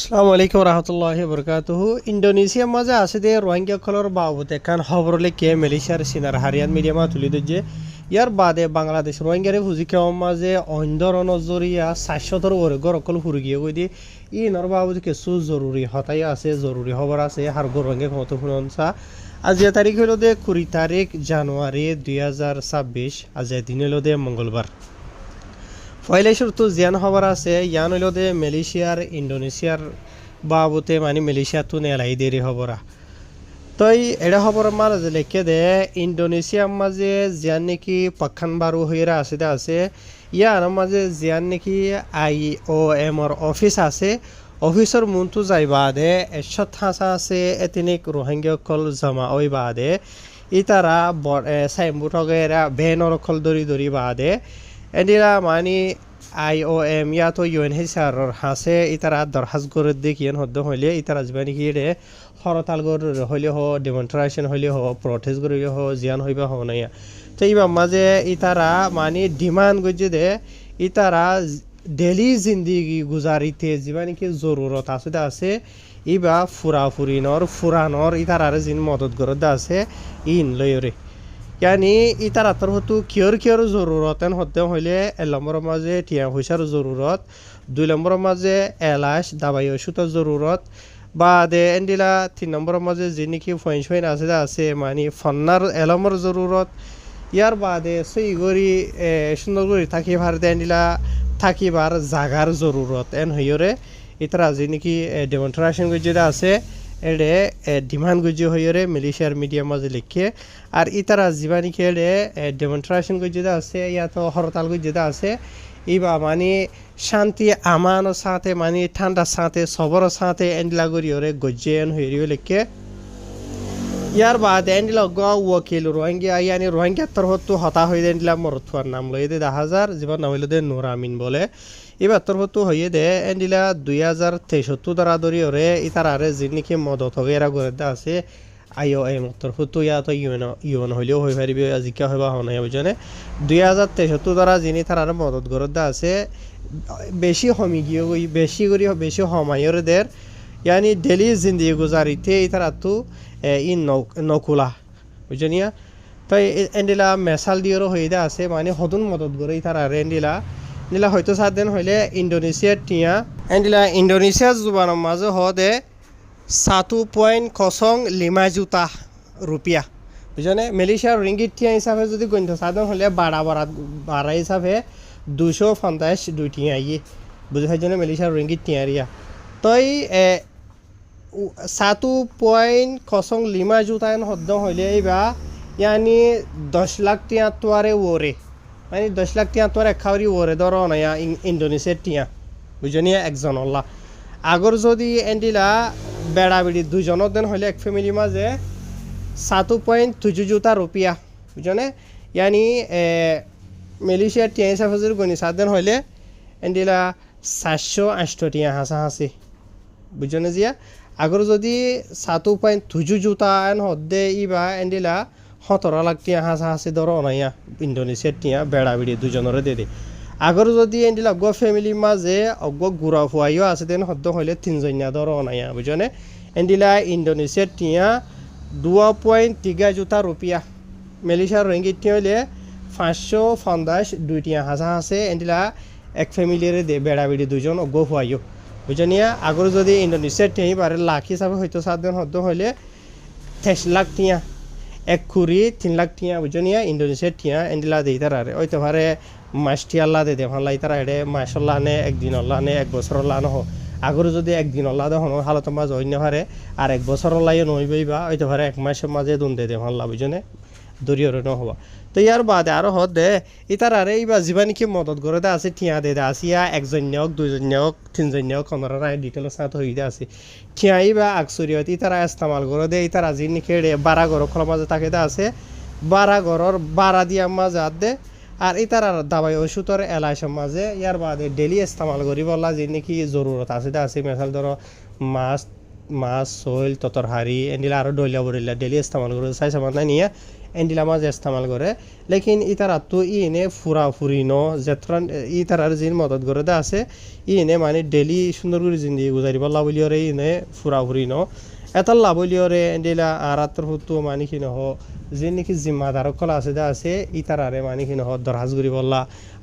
আসসালামু আলাইকুম রহমতুল্লাহি বরকাতুহু। ইন্দোনেশিয়ার মাঝে আছে যে রোহিঙ্গাসকলের বাবদ এখান খবর লেখে মালয়েশিয়ার সিনার হারিয়ান মিডিয়ামা তুলি দিচ্ছে। ইয়ার বাদে বাংলাদেশ রোহিঙ্গারে ফুজিকাও মাঝে অন্ধর নজরিয়া 400 ওরে গরকল ফুরি গিয়ে কই দি ইনর বাবদ কিছু জরুরি হতাই আছে, জরুরি খবর আছে হার রোহিঙ্গা ক্ষমতা শুনছা। আজিয়া তারিখ হলো দে 20 তারিখ জানুয়ারি 2026। আজিয়া দিন হলো দে মঙ্গলবার। পয়লা শুরু জিয়ান খবর আছে ইয়ান হইল দে মালয়েশিয়ার ইন্দোনেশিয়ার বাবুতে মানে মালয়েশিয়া তো নেলাই দেরি খবরা। তই এটা খবর মাঝে লেখে দে ইন্দোনেশিয়ার মাঝে জিয়ান নাকি পাখান বারু হয়ে আছে ইয়ার মাঝে জিয়ান নাকি IOM অফিস আছে। অফিসর মুন্তু যাই বাদে এসত হাসা আছে এতিনিক রোহিঙ্গা কল জমা ওই বাদে ইতারা সাইমবুটগেরা বেনর কল দরি বাদে এদিরা মানে IOM ইয়াতো UNHCR হাসে ইতারা দরখাস্ত করে দেখিয়েন হদ্দ হইলে ইতারা যাবে নাকি রে হরতাল করে হইলে হ ডেমনস্ট্রেশন হইলে হ প্রটেস্ট করে হ জিয়ান হইবা হ না। তো এইবার মাঝে ইতারা মানে ডিমান্ড করছে দে ইতারা ডেলি জিন্দিগি গুজারিতে যাবা নাকি জরুরত আছে ইবা ফুরানোর ইতারারে জিন মদত করে আছে ইন লয়রে यानी इतार आतर हतु कियर जरूरत एन हते हইলে এক নম্বর মাঝে টিয়া পয়সার জরুরত, দুই নম্বর মাঝে এলাশ দাবাই ওষুধের জরুরত বাদে এন্ডিলা তিন নম্বর মাঝে যে নাকি ফাইন আছে মানে ফন্নার এলমর জরুরত ইয়ার বাদে সইগরি সুন্দর করে থাকি ভারতে এন্ডিলা থাকিবার জাগার জরুরত এন হইরে ইতারা যে নাকি ডেমনস্ট্রেশন যেটা আছে এডে ডিমান্ড গুজি হইরে মালয়েশিয়ার মিডিয়া মাঝে লিখে। আর ইতারা জীবানী খেলে ডেমনস্ট্রেশন যেটা আছে ইয়াতো হরতাল যেটা আছে ইবা মানে শান্তি আমানোর সাথে মানে ঠান্ডার সাথে সবর সাথে এন্ডিলা গরিয়রে গজ্জেন হইরিও লিখে। ইয়ার বাদ এন্ডিলা ওয়াকিল রোহিঙ্গা ইয়ানি রোহিঙ্গা তরফতো হতা হয়ে এন্ডিলা মরথুয়ার নাম লই দে 10,000 জীবন নাম হইল দে নূর আমিন বলে এবার তরফতো হইয়ে দে এন্ডিলা 2063 দ্বারা ধরিয়রে ইতারারে যিনিকে মদত হবে এরা করে আছে IOM তরফতো ইয়াতো ইউএন হইলেও হয়ে পারিবে আজিকা হইবা হনাই বুঝনে 2063 দ্বারা যিনি তারারে মদত করে আছে বেশি হমি গিয়ে বেশি হমায়রে দের यानी डेली जिंदगी गुजारिते इतारा तो इन नकुला बुझनिया तो एंडिला मेसाल दियो হইদা আছে মানে হদুন মদত করে ইতারা এন্ডিলা নিলা হয়তো সাদেন হইলে ইন্দোনেশিয়ার টিয়া এন্ডিলা ইন্দোনেশিয়ার জুবানের মাঝে হদে 1.05 juta রুপিয়া বুঝনে মালয়েশিয়ার রিঙ্গিট টিয়া হিসাবে যদি গণিত সাদেন হইলে বাড়া হিসাবে 250 দুই টিয়া আইয়ে বুঝাই জন্য মালয়েশিয়ার রিঙ্গিট টিয়া রিয়া তই 1.05 juta এন হদ্দ হইলে এইবা ইয়ানি 10 লাখ টিয়া তোয়ারে ওরে মানে 10 লাখ টিয়া তোয়ারে খাওয়ারি ওরে ধরো না ইন্দোনেশিয়ার টিয়া বুঝনিয়া একজন আল্লাহ আগর যদি এন্ডিলা বেড়াবিড়ি দুজনের দেন হইলে এক ফ্যামিলি মাঝে 7.2 juta রুপিয়া বুঝনে ইয়ানি মালয়েশিয়ার টিয়া হিসাবে যদি গণি সাদেন হইলে এন্ডিলা 408 টিয়া হাসি বুঝনে জিয়া আগর যদি 7.2 juta এন হদ্দে ইবা এন্ডিলা 17 লাখ টিয়া হাসি ধরো না ইন্দোনেশিয়ার টিয়া বেড়াবিড়ি দুজনের দে আগর যদি এন্ডিলা ফ্যামিলি মাঝে গুড়া ফুয়াইও আছে দেন হদ্দ হইলে 3 জনিয়া ধরো না বুঝনে এন্ডিলা ইন্দোনেশিয়ার টিয়া 2.3 juta রুপিয়া মালয়েশিয়ার রিঙ্গিট টিয়া হইলে 550 দুই টিয়া হাসে এন্ডিলা এক ফ্যামিলির দে বেড়াবিড়ি দুজন ফুয়াইও বুঝনিয়া আগর যদি ইন্দোনেশিয়ার টিয়া বারে লাখ হিসাবে হয়তো সাতজন হদ্দ হইলে 23 লাখ টিয়া 3 লাখ টিয়া বুঝনিয়া ইন্দোনেশিয়ার টিয়া এন্ডিলা দেই তারারে হয়তো পারে মাস টিয়া আল্লাহ দে ভাল্লা তারা এডে মাস আল্লাহ নে একদিন আল্লাহ নে এক বছর আল্লাহ নহ আগর যদি একদিন আল্লাহ দে হন হালত মাঝ হইনে পারে আর এক বছর আল্লাহ নইবইবা হয়তো পারে এক মাসের মাঝে দুন দে ভাল্লা বুঝনে দরিয়রে নহবা। তো ইয়ার বাদে আরো হদে ইতারারে ইবা জীবানিকে মদত করে দে আছে টিয়া দে আসিয়া একজন হোক দুইজন হোক তিনজন হোক কোনরা রায় ডিটেল সাথে হই দে আছে টিয়া ইবা আকসরিয়ত ইতারা ইস্তেমাল করে দে ইতারা যিনি খেড়ে 12 ঘর খোলা মাঝে থাকে দে আছে 12 ঘরর 12 দিয়া মাঝে দে আর ইতারা দাবাই ওষুধের এলাইশের মাঝে ইয়ার বাদে ডেলি ইস্তেমাল করি বলা যিনি কি জরুরত আছে দে আছে মেসাল ধরো মাছ মাছ সইল ততরহারি এন্ডিলা আরও ডইলা বরিলা ডেলি ইস্তেমাল করে চাই সামান নিয়ে এন্ডিলা মাছ ইস্তেমাল করে লেকিন ইতারা তো ইনে ফুরা ফুরি ন যেত্রান ইতারার জিন মদত করে দে আছে ইনে মানে ডেলি সুন্দর করে জিন্দি গুজারিব লাবলিয়রে ইনে ফুরা ফুরি ন এতার লাবলিয়রে এন্ডিলা আরাত্তর হুতু মানে কি নহ যে নাকি জিম্মাদার কলা আছে দে আছে ইতারারে মানে কি নহ দরহাজ করি বললা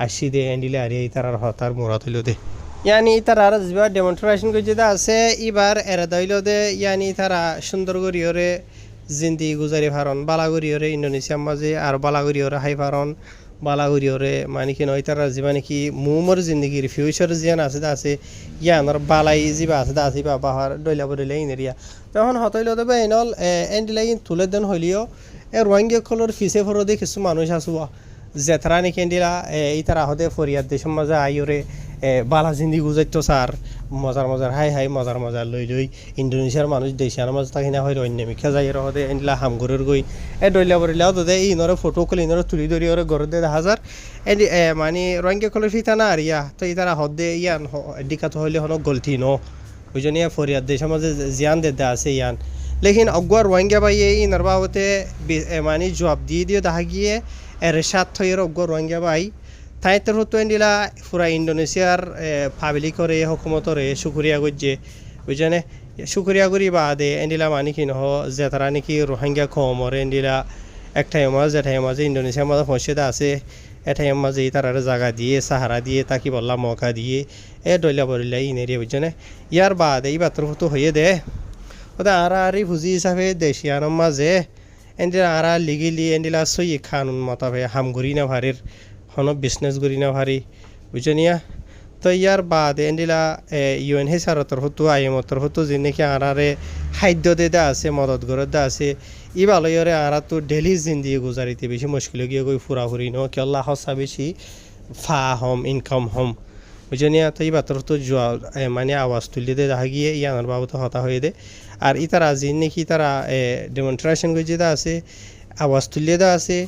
আসি দে এন্ডিলা আরে ইতারার হতার মুরাত হইল দে ইয়ানি তারা আর যেবার ডেমনস্ট্রেশন করে যেটা আছে এবার এরা দইল দে ইয়ানি তারা সুন্দর করিয়রে জিন্দি গুজারি ফারন বালাগুড়িয়রে ইন্দোনেশিয়ার মাঝে আর বালাগুড়িয়রে হাই ফারন বালাগুড়িয়রে মানে কি নয় তারা যে মানে কি মুমর জিন্দগির ফিউচার জিয়ান আছে ইয়ানোর বালাই যিবা আছে আছে বা বাহার ডইলা বদলে ইনেরিয়া তখন হতইল দেবে এনল এন্ডিলাই তুলে দেন হইলিও রোহিঙ্গা কলর ফিসে ফরদে কিছু মানুষ আসুয়া যেতারা নাকি এন্ডিলা ইতারা হদে ফরিয়াদ দেশের মাঝে আইরে বালা জিন্দি গুজাইতো স্যার মজার হাই মজার লই ইন্দোনেশিয়ার মানুষ দেশিয়ার মাঝে থাকি না হয় অন্য মিখা যাই হদে এনলা হামগরের গই ডইলা বরিলাও তো এই ইনরে ফটো কলে ইনরে তুলি ধরি ওরে ঘর দে হাজার মানে রোহিঙ্গা কলের ফিতা না আর ইয়া তো ইতারা হদে ইয়ান ডিকাত হইলে হন গলতি ন বুঝনি ফরিয়াদ দেশের মাঝে জিয়ান দে আছে ইয়ান লেকিন অগুয়ার রোহিঙ্গা বাই ইনর বাবতে মানে জবাব দিয়ে দেখা গিয়ে এরশাদ থইয়ের অগুয়ার রোহিঙ্গা বাই তাইতের হতো এন্ডিলা পুরা ইন্দোনেশিয়ার পাবলিকরে হুকুমতরে শুকুরিয়া করছে বুঝছেনে শুকুরিয়া করি বাদে এন্ডিলা মানে কি নহ যে তারা নাকি রোহিঙ্গা কমরে এন্ডিলা একটাই মাঝ যেটাই মাঝে ইন্দোনেশিয়ার মাঝে পৌঁছেদা আছে এটাই মাঝে তারার জায়গা দিয়ে সাহারা দিয়ে তাকি বললা মৌকা দিয়ে ডইলা বলিলা ইনেরিয়া বুঝছেনে ইয়ার বাদে এই বাতর হতো হয়ে দে ওটা আরি ভুজি হিসাবে দেশিয়ানোর মাঝে এন্ডিলা লিগিলি এন্ডিলা সই খানুন মতাবে হামগুড়ি না ভারির হন বিজনেস করি না ভারি বুঝনিয়া তো ইয়ার বাদ এন্ডিলা UNHCR হতো IMF হতো যে নাকি আরারে খাদ্য দে আছে মদত করে দে আছে ই ভালোরে আরা তো ডেলি জিন্দি গুজারিতে বেশি মুশকিল গিয়ে গই ফুরাফুরি ন কি আল্লাহ হসা বেশি ফা হম ইনকাম হম বুঝনিয়া তো এই বাতর তো মানে আওয়াজ তুলি দে দেখা গিয়ে ইয়ানোর বাবু হতা হয়ে দে আর ইতারা যে নাকি তারা ডেমনস্ট্রেশন করে যেটা আছে আওয়াজ তুলিয়ে দে আছে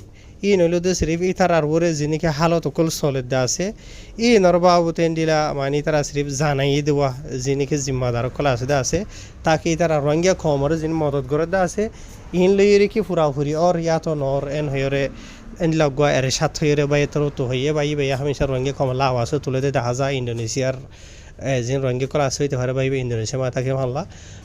ই নইল দে সিরিফ ইতার আর ওরে যিনিকে হালত অকল চলে দে আছে ই নরবাবুতে দিলা মানে তারা সিরিফ জানাই দেওয়া যিনিকে জিম্মাদার অকল আছে দে আছে তাকে তারা রোহিঙ্গা কমরে যিনি মদত করে দে আছে ইন লইরে কি ফুরাফুরি অর ইয়াত নর এন হইরে এন লগা এর সাথ হইরে বাই তোর তো হইয়ে বাই বাই হামেশা রোহিঙ্গা কমলা আওয়াজ তুলে দে দেখা যায় ইন্দোনেশিয়ার যে রোহিঙ্গা কল আছে হইতে পারে বাইবে ইন্দোনেশিয়া মা তাকে মানলা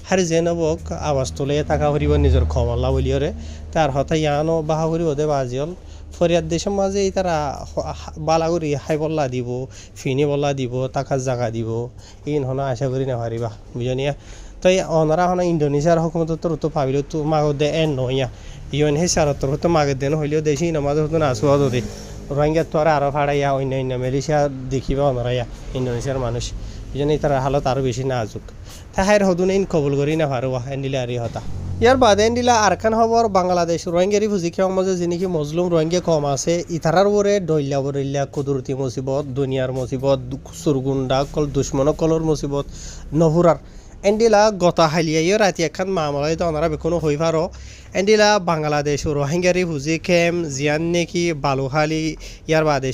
হারে যে নবক আওয়াজ তুলে টাকা ভরিব নিজের কমলা বলিয়রে তার হতা ইয়ানো বাহা ভরিব দে বাজিল ফরিয়াদ দেশের মাঝে তারা বালাগুড়ি হাই বল্লা দিব ফিনি বল্লা দিব টাকার জায়গা দিব ইন হনা আশা করি না পারিবা বুঝনিয়া তো ওনারা হনা ইন্দোনেশিয়ার হুকুমত তোর তো পাবিল তো মাগ দে এন নইয়া UNHCR তোর তো মাগের দেন হইলেও দেশি নামাজ হতো না আসুয়া দে রোহিঙ্গা তোরা আরও ফাড়াইয়া অন্য মালয়েশিয়া দেখিবা ওনারা ইন্দোনেশিয়ার মানুষ বুঝনি তারা হালত আরও বেশি নাজুক তাহার হদুন ইন কবুল করি না পারোয়া এন্ডিলে আরি হতা ইয়ার বাদে এন্ডিলা আরখান খবর বাংলাদেশ রোহিঙ্গারি ফুজি খেয়ার মাঝে যিনি মুসলিম রোহিঙ্গা কম আছে ইতারার ওরে ডইলা বরিল্লা কুদরতি মুসিবত দুনিয়ার মুসিবত সুরগুন্ডা কল দুশ্মন কলর মুসিবত নহুরার এন্ডিলা গত হালিয়াইও রাতি একখান মামলায় তো ওনারা বেখনো হই পারো এন্ডিলা বাংলাদেশ রোহিঙ্গারি ফুজি খেম জিয়ান নেকি বালুখালি ইয়ার বাদে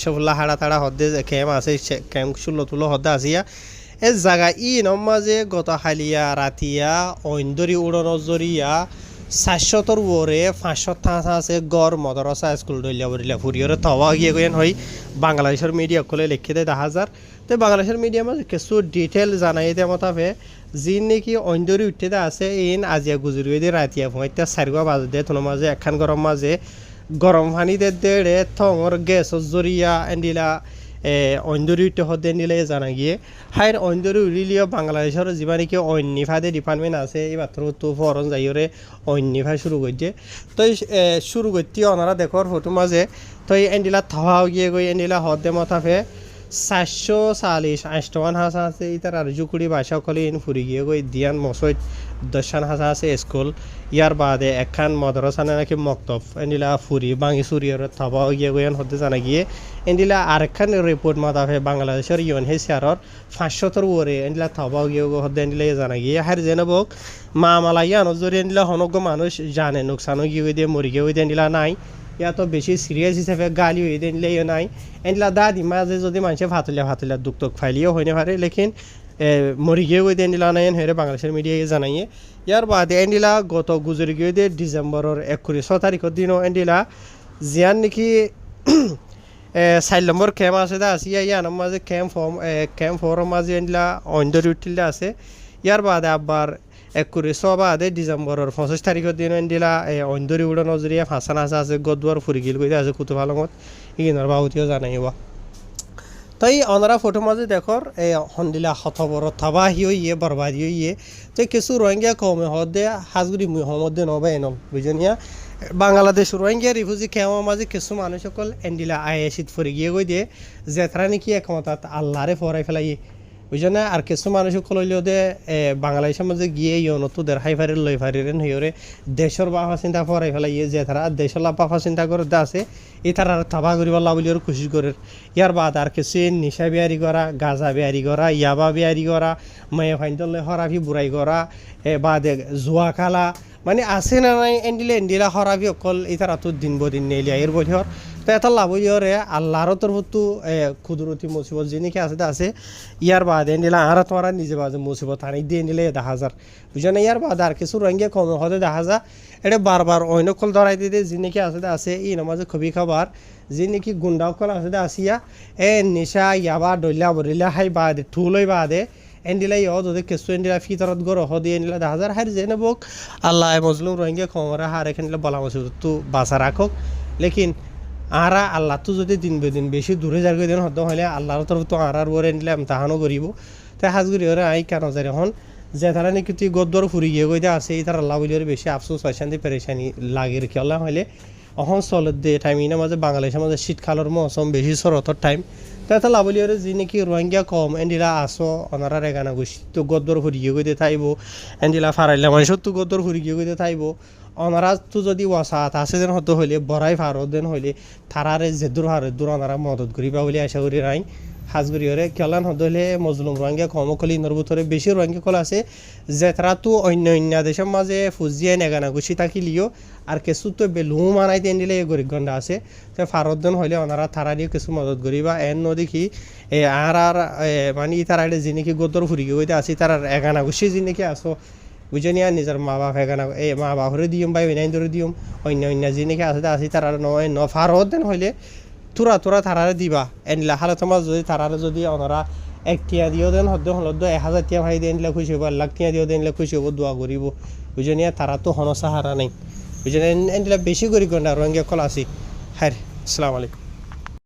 সফুল্লা হাড়া তাড়া হদ্দে খেম আছে খেম ষোলো তুলো হদ্দে আসিয়া এ জায়গা ই নমাজে গত হালিয়া রাতিয়া ঐন্দরি উড়ন জরিয়া 400 ওরে 500 থাঁস আছে গড় মদরসা স্কুল দইলা বরিলা ফুরিয়রে তওয়া গিয়ে গেন হই বাংলাদেশের মিডিয়া কলে লিখে দেয় 10,000 তো বাংলাদেশের মিডিয়া মাঝে কিছু ডিটেল জানাই দেয় মতাবে যিন নাকি ঐন্দরি উঠতে আছে ইন আজিয়া গুজুরি দিয়ে রাতিয়া ভয়টা 4 বাজে দে তোর মাঝে একখান গরম মাঝে গরম পানি দে থঙর গ্যাস জরিয়া এন্ডিলা ঐন্দরি উঠতে হতে নিলে জানা গিয়ে হাইর ঐন্দরি উড়িলিও বাংলাদেশের যা নাকি অন্যফাদে ডিপার্টমেন্ট আছে এই মাত্র তো ফরন যাইরে অন্যফাই শুরু করছে তো শুরু করতে ওনারা দেখর ফটো মাঝে তো এন্ডিলা থাওয়া গিয়ে গই এন্ডিলা হদে মতাফে 440 আষ্টমান হাসা আছে ইতার আর জুকুড়ি ভাষা কলে ইন ফুরি গিয়ে গই দিয়ান মসজিদ দশান হাসা আছে স্কুল ইয়ার বাদে একখান মদরসা নাকি মক্তব এন্ডিলা ফুরি বাঙি সুরিয়র থাবা গিয়ে গইয়ান হতে জানা গিয়ে এন্ডিলা আরেকখান রিপোর্ট মাতাফে বাংলাদেশের UNHCR 500 ওরে এন্ডিলা থাবা গিয়ে হতে এন্ডিলা জানা গিয়ে হার জেনবক মামালাইয়া নজরি এন্ডিলা হনগ্য মানুষ জানে নুকসানও গিয়ে দিয়ে মরি গিয়ে এন্ডিলা নাই ইয়া তো বেশি সিরিয়াস হিসাবে গালি হয়ে দিলেও নাই এনলা দাদি মাঝে যদি মানুষে ফাতুলিয়া দুঃখ ফাইলিও হইতে পারে লেকিন মরি গিয়ে গই এন্ডিলা নাইন হেরে বাংলাদেশের মিডিয়ায় জানাইয়ে ইয়ার বাদে এন্ডিলা গত গুজরি গিয়ে দিয়ে ডিসেম্বরের 6 তারিখের দিনও এন্ডিলা জিয়ান নাকি 4 নম্বর ক্যাম্প আছে দা আসিয়া ইয়ানোর মাঝে ক্যাম্প ফোরের মাঝে এন্ডিলা অন্ধর উঠিলে আছে ইয়ার বাদে আবার 6 বাদে ডিসেম্বরের 25 তারিখের দিন এন্ডিলা অন্ধরি উড়ো নজরিয়া ফাঁসান আছে গদুয়ার ফুরিগিল কইতে আছে কুতুফালঙত ইগিনার বাহুতিও জানাইবা তাই অনারা ফটো মাঝে দেখর এই হন্দিলা হতবর থাবাহি হইয়ে বরবাদি হইয়ে তো কিছু রোহিঙ্গা কমে হদে হাজগুড়ি মধ্যে নবে এনল বুঝনিয়া বাংলাদেশ রোহিঙ্গা রিফিউজি কেমন মাঝে কিছু মানুষ সকল এন্ডিলা আইএসিত ফরে গিয়ে গই দিয়ে জেথরা নাকি একমতাত আল্লাহরে ফরাই ফেলাই বুঝনে আর কিছু মানুষ সকল হইলেও দে বাংলাদেশের মাঝে গিয়ে ইয়নত দের হাই ফারির লই ফারিরেন হইরে দেশের বাফা চিন্তা ফরাই ফেলাই জেথরা দেশের বাফা চিন্তা করে আছে ই তারা থাবা করিব বলি আর কোশিশ করে ইয়ার বাদ আর কিছু নিশা বিয়ারি করা গাঁজা বিয়ারি করা ইয়াবা বিয়ারি করা মেয়ে ফাইনতলে হরাফি বুড়াই করা বাদে জুয়া খেলা মানে আছে না নাই এন্ডিলা হরাফি অকল ই তারা তো দিন বদিন নেলিয়া এর বছর তো এটা লাভ হইরে আল্লাহর তরফতো কুদরতি মুসিবত যিনিকে আছে ইয়ার বাদে এন্ডিলা আর তোমার নিজে বাজে মুসিবত আনি দিয়ে নিলে 10,000 বুঝলেন ইয়ার বাদে আর কিছু রঙে কম হতে 10,000 এটা বারবার অন্য কল ধরাই দিয়ে যিনিকে আছে ই নামাজে খুবই খাবার যিনিকি গুন্ডা কল আসিয়া নিশা ইয়াবা ডইলা বরিলা হাই বাদে ঠুলই বাদে এন্ডিলা যদি কিছু এন্ডিলা ফিতরত গর হদি এন্ডিলা 10,000 হার জেনে বক আল্লাহ মজলুম রঙে কমরা হার এখানে বলা মুসিবত তো বাঁচা রাখক লেকিন আরা আল্লাহ তো যদি দিন বেদিন বেশি দূরে যার দিন হতে হলে আল্লাহর তরফ তো আর ওরে নিলে তাহানো করিব তাই হাজগুড়ি ওরে আই কেন যাই এখন যে তারা নাকি তুই গদ্দর ফুরি গিয়ে গইতে আছে এই তার আল্লাহ বলি বেশি আফসোস অশান্তি পেরেশানি লাগে রেখে আল্লাহ হলে অহন চলত দে টাইম ইনা মাঝে বাংলাদেশের মাঝে শীতকালের মৌসুম বেশি শরতর টাইম তাই তো লাভলি ওরে যি নাকি রোহিঙ্গা কম এন্ডিলা আসো অনারা রেগানা গুছি তো গদ্দর ফুরি গিয়ে গইতে থাইব এন্ডিলা ফারাইলে মানুষের তো গদ্দর ফুরি গিয়ে গইতে থাইব অনারা তো যদি ওয়াসাত আছে যেন হতে হইলে বড়াই ভারত দেন হইলে তারারে যে দূর অনারা মদত করিবা বলে আশা করি নাই হাজগুড়ি হরে কেলান হতে হলে মজলুম রোহিঙ্গা কমকলি ইনর ভিতরে বেশি রোহিঙ্গা কল আছে যে তারা তো অন্য দেশের মাঝে ফুজিয়ে নেগানা গুছি থাকিলিও আর কিছু তো বেলুম মানাই তেন দিলে এই গরিব গন্ডা আছে তো ভারত দেন হইলে ওনারা তারা দিয়ে কিছু মদত করিবা এন নদীকি আর মানে তারা যিনিকি গদর ফুরি গইতে আছে তার এগানা গুছি যিনিকি আসো বুঝে নিয়ে নিজের মা বাপ এখানে মা বাপরে দিম বা বিনাইন ধরে দিম অন্য যিনিকে আছে তারা নয় ফারত দেন হইলে তোরা তারারে দিবা এনলা হালে তোমার যদি তারারে যদি ওনারা 1 টিয়া দিও দেন হদ্দ 1000 টিয়া ভাই দেন খুশি হব 1 লাখ টিয়া দিও দেন খুশি হব দোয়া করিব বুঝে নিয়ে তারা তো হন সাহারা নাই বুঝে এনলা বেশি করি গন্ডা রঙে কল আসি হ্যাঁ আসসালামু আলাইকুম